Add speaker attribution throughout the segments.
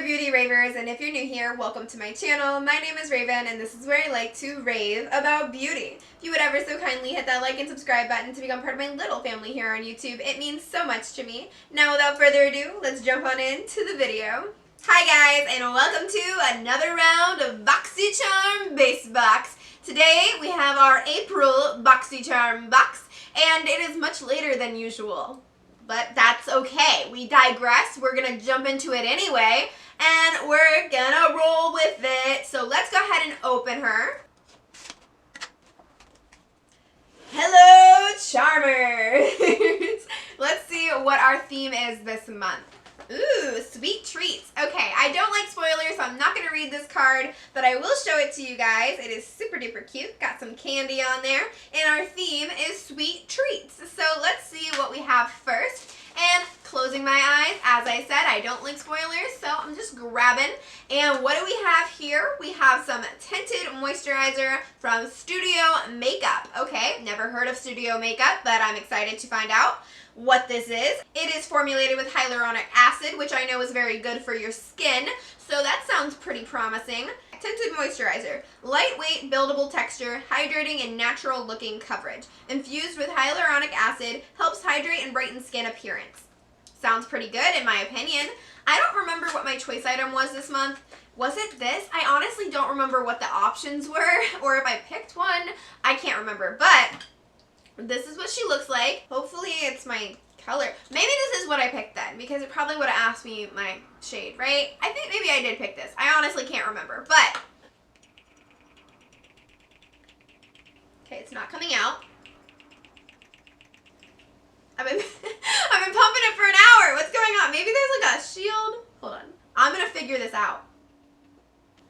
Speaker 1: there, beauty ravers, and if you're new here, welcome to my channel. My name is Raven, and this is where I like to rave about beauty. If you would ever so kindly hit that like and subscribe button to become part of my little family here on YouTube, it means so much to me. Now, without further ado, let's jump on into the video. Hi guys, and welcome to another round of Boxycharm Base Box. Today, we have our April Boxycharm box, and it is much later than usual. But that's okay. We digress. We're going to jump into it anyway, and we're going to roll with it. So let's go ahead and open her. Hello, Charmers! Let's see what our theme is this month. Ooh, sweet treats. Okay, I don't like spoilers, so I'm not going to read this card, but I will show it to you guys. It is super duper cute. Got some candy on there, and our theme is sweet treats. So let's see what we have first. And closing my eyes, as I said, I don't like spoilers, so I'm just grabbing. And what do we have here? We have some tinted moisturizer from Studio Makeup. Okay, never heard of Studio Makeup, but I'm excited to find out what this is. It is formulated with hyaluronic acid, which I know is very good for your skin, so that sounds pretty promising. Tinted moisturizer, lightweight, buildable texture, hydrating and natural looking coverage. Infused with hyaluronic acid, helps hydrate and brighten skin appearance. Sounds pretty good in my opinion. I don't remember what my choice item was this month. Was it this? I honestly don't remember what the options were, or if I picked one. I can't remember, but this is what she looks like. Hopefully it's my color. Maybe this is what I picked then, because it probably would have asked me my shade, right? I think maybe I did pick this. I honestly can't remember, but okay, it's not coming out. I've been pumping it for an hour. What's going on? Maybe there's like a shield. Hold on. I'm gonna figure this out.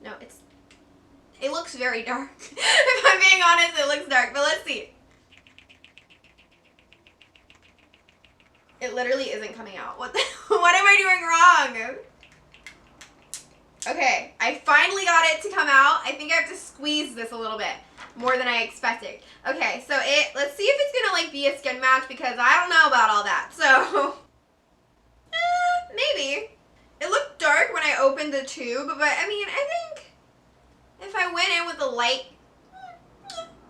Speaker 1: No, it looks very dark. If I'm being honest, it looks dark, but let's see. It literally isn't coming out. What am I doing wrong? Okay, I finally got it to come out. I think I have to squeeze this a little bit more than I expected. Okay, so let's see if it's gonna like be a skin match, because I don't know about all that. So, maybe. It looked dark when I opened the tube, but I mean, I think if I went in with a light,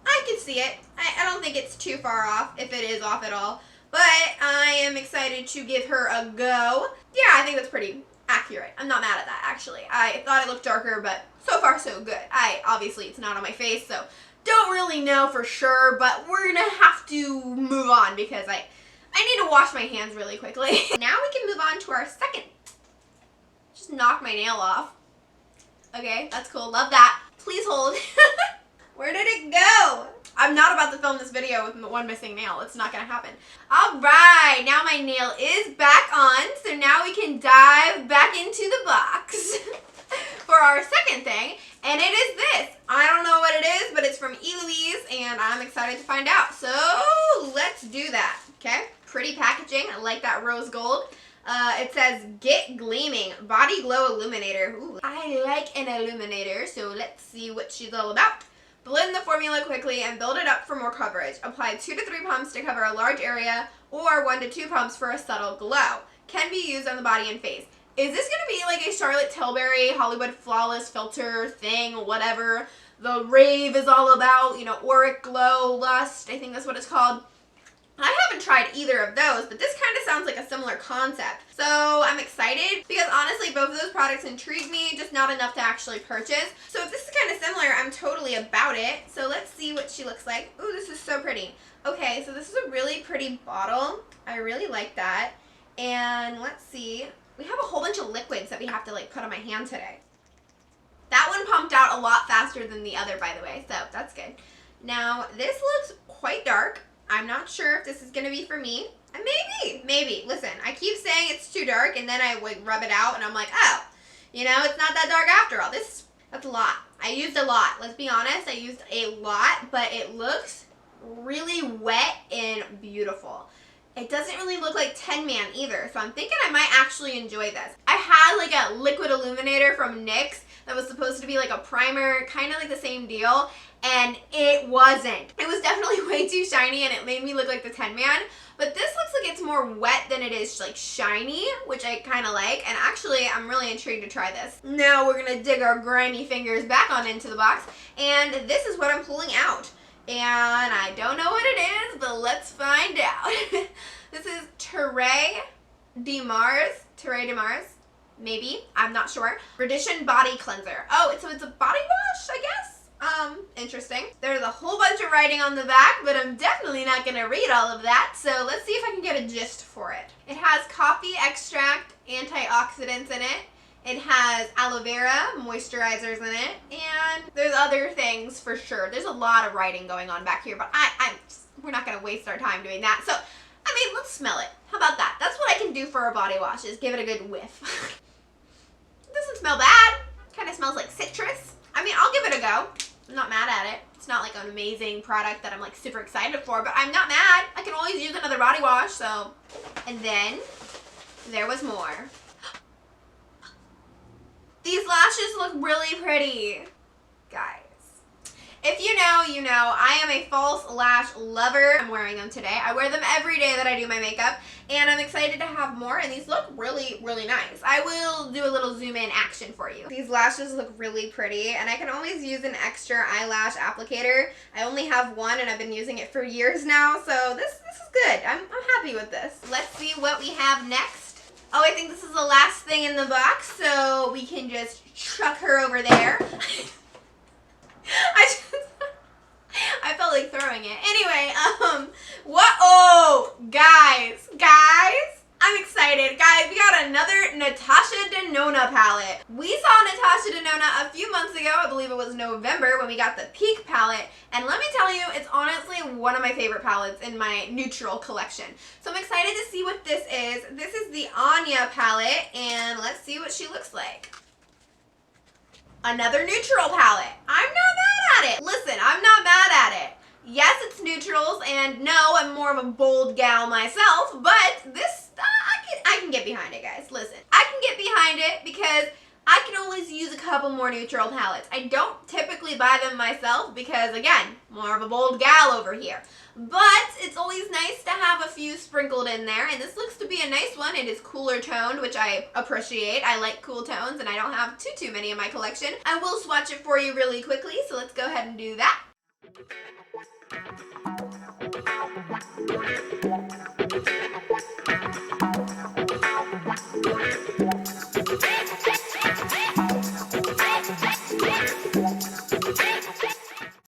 Speaker 1: I can see it. I don't think it's too far off, if it is off at all. But I am excited to give her a go. Yeah, I think that's pretty accurate. I'm not mad at that, actually. I thought it looked darker, but so far so good. Obviously, it's not on my face, so don't really know for sure, but we're gonna have to move on because I need to wash my hands really quickly. Now we can move on to our second. Just knock my nail off. Okay, that's cool. Love that. Please hold. Where did it go? I'm not about to film this video with one missing nail. It's not going to happen. All right, now my nail is back on, so now we can dive back into the box for our second thing, and it is this. I don't know what it is, but it's from Louise, and I'm excited to find out. So let's do that, okay? Pretty packaging. I like that rose gold. It says, Get Gleaming Body Glow Illuminator. Ooh, I like an illuminator, so let's see what she's all about. Blend the formula quickly and build it up for more coverage. Apply 2 to 3 pumps to cover a large area, or 1 to 2 pumps for a subtle glow. Can be used on the body and face. Is this going to be like a Charlotte Tilbury Hollywood Flawless Filter thing, whatever the rave is all about? You know, Auric Glow, Lust, I think that's what it's called. I haven't tried either of those, but this kind of sounds like a similar concept. So I'm excited because honestly, both of those products intrigue me, just not enough to actually purchase. So if this is kind of similar, I'm totally about it. So let's see what she looks like. Ooh, this is so pretty. Okay, so this is a really pretty bottle. I really like that. And let's see. We have a whole bunch of liquids that we have to like put on my hand today. That one pumped out a lot faster than the other, by the way, so that's good. Now, this looks quite dark. I'm not sure if this is going to be for me. Maybe. Listen, I keep saying it's too dark, and then I would rub it out, and I'm like, oh, you know, it's not that dark after all. That's a lot. I used a lot. Let's be honest, I used a lot, but it looks really wet and beautiful. It doesn't really look like Tin Man either, so I'm thinking I might actually enjoy this. I had like a liquid illuminator from NYX that was supposed to be like a primer, kind of like the same deal, and it wasn't. It was definitely way too shiny and it made me look like the Tin Man. But this looks like it's more wet than it is like shiny, which I kind of like. And actually, I'm really intrigued to try this. Now we're gonna dig our grimy fingers back on into the box. And this is what I'm pulling out. And I don't know what it is, but let's find out. This is Terre de Mars. Maybe. I'm not sure. Radition Body Cleanser. Oh, so it's a body wash, I guess? Interesting. There's a whole bunch of writing on the back, but I'm definitely not going to read all of that, so let's see if I can get a gist for it. It has coffee extract, antioxidants in it. It has aloe vera, moisturizers in it, and there's other things for sure. There's a lot of writing going on back here, but we're not going to waste our time doing that. So, I mean, let's smell it. How about that? That's what I can do for a body wash, is give it a good whiff. It doesn't smell bad. Kind of smells like citrus. I mean, I'll give it a go. I'm not mad at it. It's not like an amazing product that I'm like super excited for, but I'm not mad. I can always use another body wash, so. And then there was more. These lashes look really pretty, guys. If you know, you know. I am a false lash lover. I'm wearing them today. I wear them every day that I do my makeup, and I'm excited to have more, and these look really, really nice. I will do a little zoom in action for you. These lashes look really pretty, and I can always use an extra eyelash applicator. I only have one, and I've been using it for years now, so this is good. I'm happy with this. Let's see what we have next. Oh, I think this is the last thing in the box, so we can just chuck her over there. I felt like throwing it. Anyway, what? Oh, guys, I'm excited. Guys, we got another Natasha Denona palette. We saw Natasha Denona a few months ago. I believe it was November when we got the Peak palette. And let me tell you, it's honestly one of my favorite palettes in my neutral collection. So I'm excited to see what this is. This is the Anya palette, and let's see what she looks like. Another neutral palette. I'm not mad at it. Listen, I'm not mad at it. Yes, it's neutrals, and no, I'm more of a bold gal myself, but this, I can get behind it, guys. Listen, I can get behind it because I can always use a couple more neutral palettes. I don't typically buy them myself because, again, more of a bold gal over here. But it's always nice to have a few sprinkled in there, and this looks to be a nice one. It is cooler toned, which I appreciate. I like cool tones, and I don't have too many in my collection. I will swatch it for you really quickly, so let's go ahead and do that.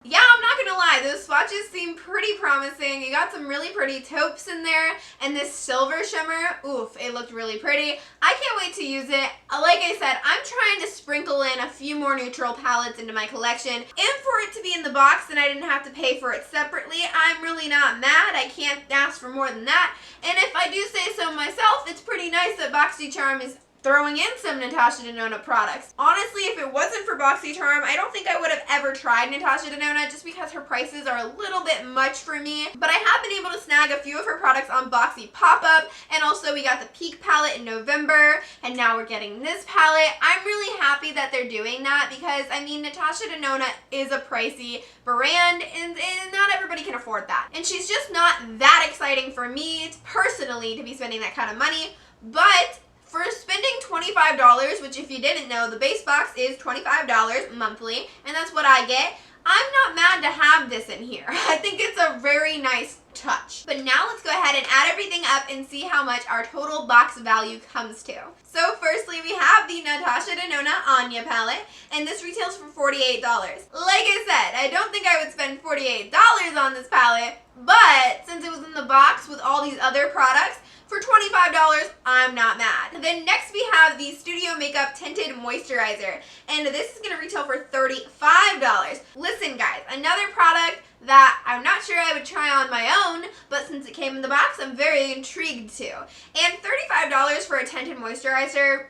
Speaker 1: Yeah, I'm not gonna lie, those swatches seem pretty promising. You got some really pretty taupes in there, and this silver shimmer, oof, it looked really pretty. I can't wait to use it. Like I said, I'm trying to sprinkle in a few more neutral palettes into my collection, and for it to be in the box and I didn't have to pay for it separately, I'm really not mad. I can't ask for more than that, and if I do say so myself, it's pretty nice that Boxycharm is throwing in some Natasha Denona products. Honestly, if it wasn't for Boxycharm, I don't think I would have ever tried Natasha Denona just because her prices are a little bit much for me. But I have been able to snag a few of her products on Boxy Pop-Up, and also we got the Peak palette in November, and now we're getting this palette. I'm really happy that they're doing that because, I mean, Natasha Denona is a pricey brand, and not everybody can afford that. And she's just not that exciting for me personally to be spending that kind of money, but for spending $25, which if you didn't know, the base box is $25 monthly, and that's what I get, I'm not mad to have this in here. I think it's a very nice touch. But now let's go ahead and add everything up and see how much our total box value comes to. So firstly, we have the Natasha Denona Anya palette, and this retails for $48. Like I said, I don't think I would spend $48 on this palette, but since it was in the box with all these other products, for $25, I'm not mad. Then next we have the Studio Makeup Tinted Moisturizer, and this is going to retail for $35. Listen guys, another product that I'm not sure I would try on my own, but since it came in the box, I'm very intrigued to. And $35 for a tinted moisturizer,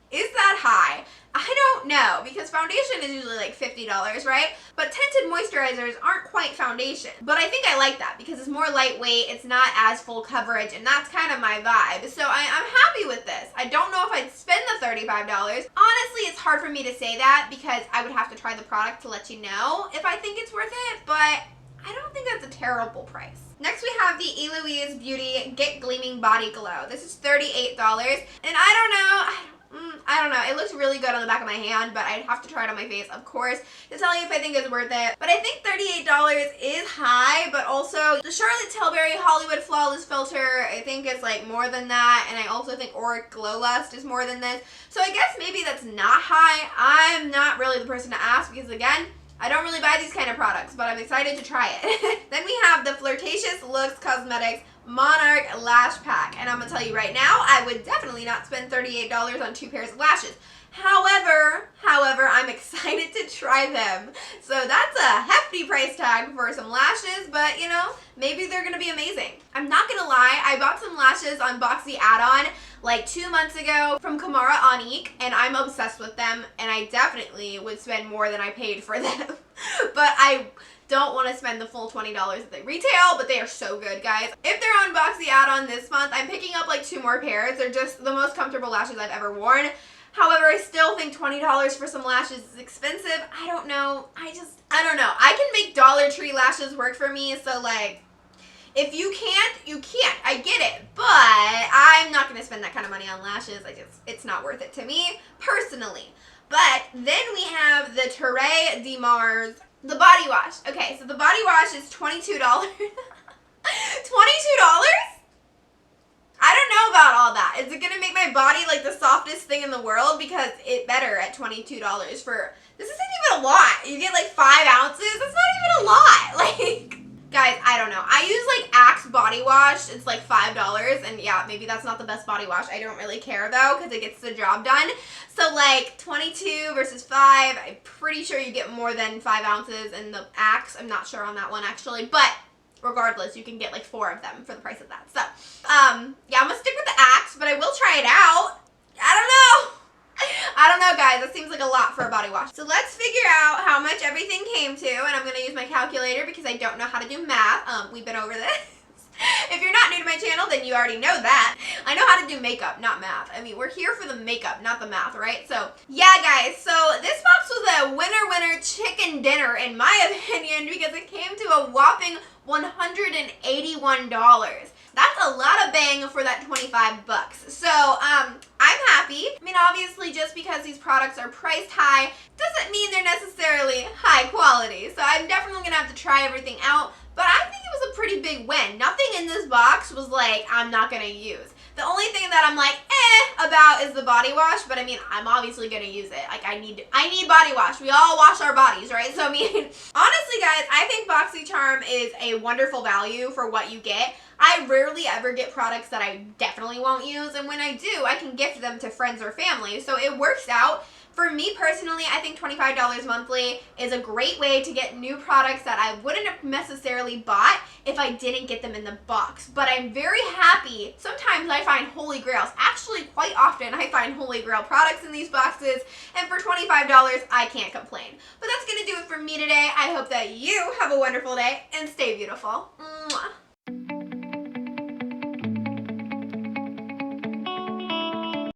Speaker 1: is that high? I don't no, because foundation is usually like $50, right? But tinted moisturizers aren't quite foundation. But I think I like that because it's more lightweight, it's not as full coverage, and that's kind of my vibe. So I'm happy with this. I don't know if I'd spend the $35. Honestly, it's hard for me to say that because I would have to try the product to let you know if I think it's worth it, but I don't think that's a terrible price. Next we have the Eloise Beauty Get Gleaming Body Glow. This is $38, and I don't know. It looks really good on the back of my hand, but I'd have to try it on my face, of course, to tell you if I think it's worth it. But I think $38 is high, but also the Charlotte Tilbury Hollywood Flawless Filter, I think is like more than that, and I also think Auric Glow Lust is more than this. So I guess maybe that's not high. I'm not really the person to ask because, again, I don't really buy these kind of products, but I'm excited to try it. Then we have the Flirtatious Looks Cosmetics Monarch Lash Pack. And I'm going to tell you right now, I would definitely not spend $38 on 2 pairs of lashes. However, I'm excited to try them. So that's a hefty price tag for some lashes, but you know, maybe they're going to be amazing. I'm not going to lie, I bought some lashes on Boxy add-on like 2 months ago from Capricorrn, and I'm obsessed with them, and I definitely would spend more than I paid for them. But I don't want to spend the full $20 that they retail, but they are so good, guys. If they're on Boxy add-on this month, I'm picking up like 2 more pairs. They're just the most comfortable lashes I've ever worn. However, I still think $20 for some lashes is expensive. I don't know. I don't know. I can make Dollar Tree lashes work for me, so like, if you can't, you can't. I get it, but I'm not going to spend that kind of money on lashes. It's not worth it to me, personally. But then we have the Terre de Mars, the body wash. Okay, so the body wash is $22. $22? I don't know about all that. Is it going to make my body like the softest thing in the world? Because it better at $22 for, this isn't even a lot. You get like 5 ounces. That's not even a lot. Like, guys, I don't know. I use like Axe body wash. It's like $5. And yeah, maybe that's not the best body wash. I don't really care though because it gets the job done. So like 22 versus 5. I'm pretty sure you get more than 5 ounces in the Axe. I'm not sure on that one actually. But regardless, you can get like 4 of them for the price of that. So, yeah, I'm gonna stick with the Axe, but I will try it out. I don't know, guys. That seems like a lot for a body wash. So let's figure out how much everything came to, and I'm gonna use my calculator because I don't know how to do math. We've been over this. If you're not new to my channel, then you already know that. I know how to do makeup, not math. I mean, we're here for the makeup, not the math, right? So, yeah, guys. So, this box was a winner chicken dinner, in my opinion, because it came to a whopping $181. That's a lot of bang for that 25 bucks. So, I'm happy. I mean, obviously, just because these products are priced high doesn't mean they're necessarily high quality. So, I'm definitely going to have to try everything out. But I think it was a pretty big win. Nothing in this box was like, I'm not going to use. The only thing that I'm like, about is the body wash. But I mean, I'm obviously going to use it. Like, I need body wash. We all wash our bodies, right? So I mean, honestly, guys, I think Boxycharm is a wonderful value for what you get. I rarely ever get products that I definitely won't use. And when I do, I can gift them to friends or family. So it works out. For me personally, I think $25 monthly is a great way to get new products that I wouldn't have necessarily bought if I didn't get them in the box. But I'm very happy. Sometimes I find holy grails. Actually, quite often I find holy grail products in these boxes. And for $25, I can't complain. But that's going to do it for me today. I hope that you have a wonderful day and stay beautiful.